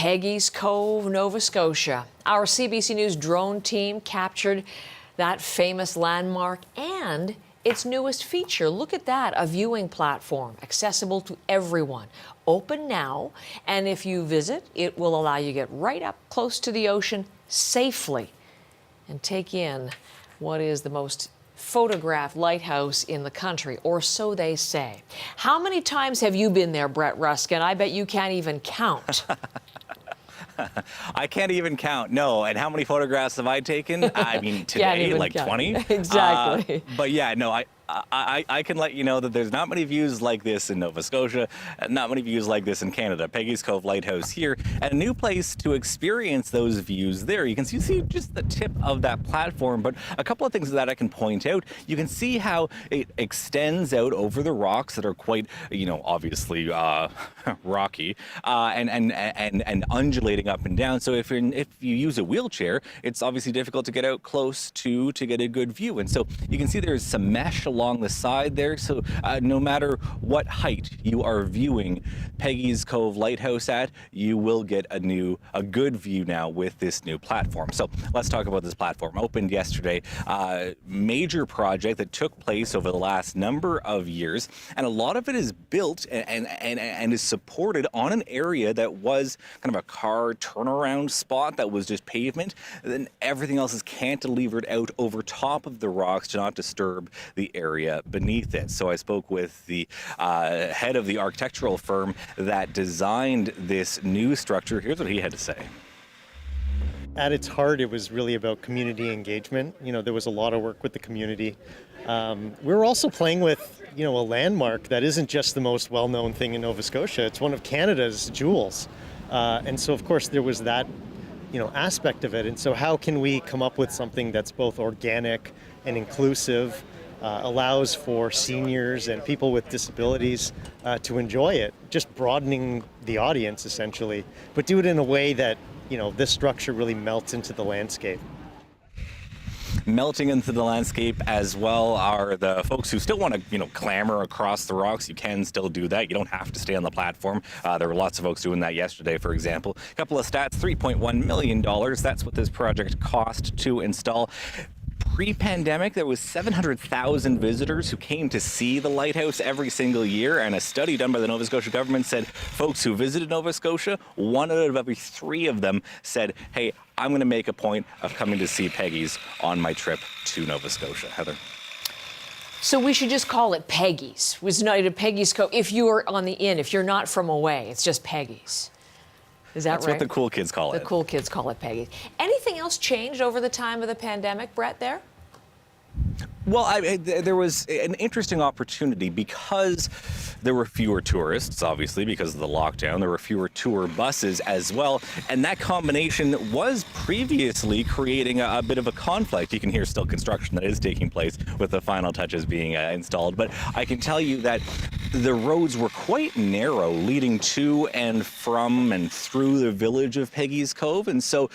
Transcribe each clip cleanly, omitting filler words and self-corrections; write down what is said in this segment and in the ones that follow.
Peggys Cove, Nova Scotia. Our CBC News drone team captured that famous landmark and its newest feature. Look at that, a viewing platform accessible to everyone. Open now, and if you visit, it will allow you to get right up close to the ocean safely and take in what is the most photographed lighthouse in the country, or so they say. How many times have you been there, Brett Ruskin? I bet you can't even count. I can't even count, no. And how many photographs have I taken? I mean, today, like count. 20? Exactly. But yeah, no, I can let you know that there's not many views like this in Nova Scotia, not many views like this in Canada. Peggys Cove Lighthouse here, and a new place to experience those views there. You can see just the tip of that platform, but a couple of things that I can point out. You can see how it extends out over the rocks that are quite, obviously rocky and undulating up and down. So if you use a wheelchair, it's obviously difficult to get out close to get a good view. And so you can see there's some mesh along the side there, so no matter what height you are viewing Peggys Cove Lighthouse at, you will get a good view now with this new platform. So let's talk about this platform. Opened yesterday, major project that took place over the last number of years, and a lot of it is built and is supported on an area that was kind of a car turnaround spot that was just pavement. Then everything else is cantilevered out over top of the rocks to not disturb the area beneath it. So I spoke with the head of the architectural firm that designed this new structure. Here's what he had to say. At its heart, it was really about community engagement. There was a lot of work with the community. We were also playing with, a landmark that isn't just the most well-known thing in Nova Scotia. It's one of Canada's jewels. And so, of course, there was that, aspect of it. And so how can we come up with something that's both organic and inclusive, allows for seniors and people with disabilities to enjoy it, just broadening the audience, essentially, but do it in a way that, this structure really melts into the landscape. Melting into the landscape as well are the folks who still want to, clamber across the rocks. You can still do that. You don't have to stay on the platform. There were lots of folks doing that yesterday, for example. A couple of stats, $3.1 million. That's what this project cost to install. Pre-pandemic, there was 700,000 visitors who came to see the lighthouse every single year, and a study done by the Nova Scotia government said folks who visited Nova Scotia, 1 out of every 3 of them said, hey, I'm going to make a point of coming to see Peggys on my trip to Nova Scotia. Heather? So we should just call it Peggys. It was not a Peggys Cove. If you're on the inn, if you're not from away, it's just Peggys. Is that right? That's what the cool kids call it. The cool kids call it Peggys. Anything else changed over the time of the pandemic, Brett, there? Well, there was an interesting opportunity because there were fewer tourists, obviously, because of the lockdown. There were fewer tour buses as well. And that combination was previously creating a bit of a conflict. You can hear still construction that is taking place with the final touches being installed. But I can tell you that the roads were quite narrow leading to and from and through the village of Peggys Cove. And so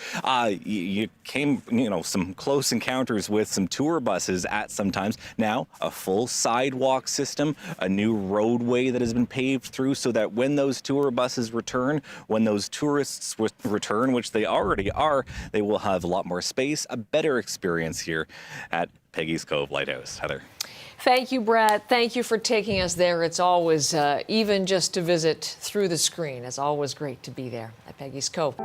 you came, some close encounters with some tour buses at some times. Now, a full sidewalk system, a new roadway that has been paved through so that when those tour buses return, when those tourists return, which they already are, they will have a lot more space, a better experience here at Peggys Cove Lighthouse. Heather? Thank you, Brett. Thank you for taking us there. It's always, even just to visit through the screen, it's always great to be there at Peggys Cove.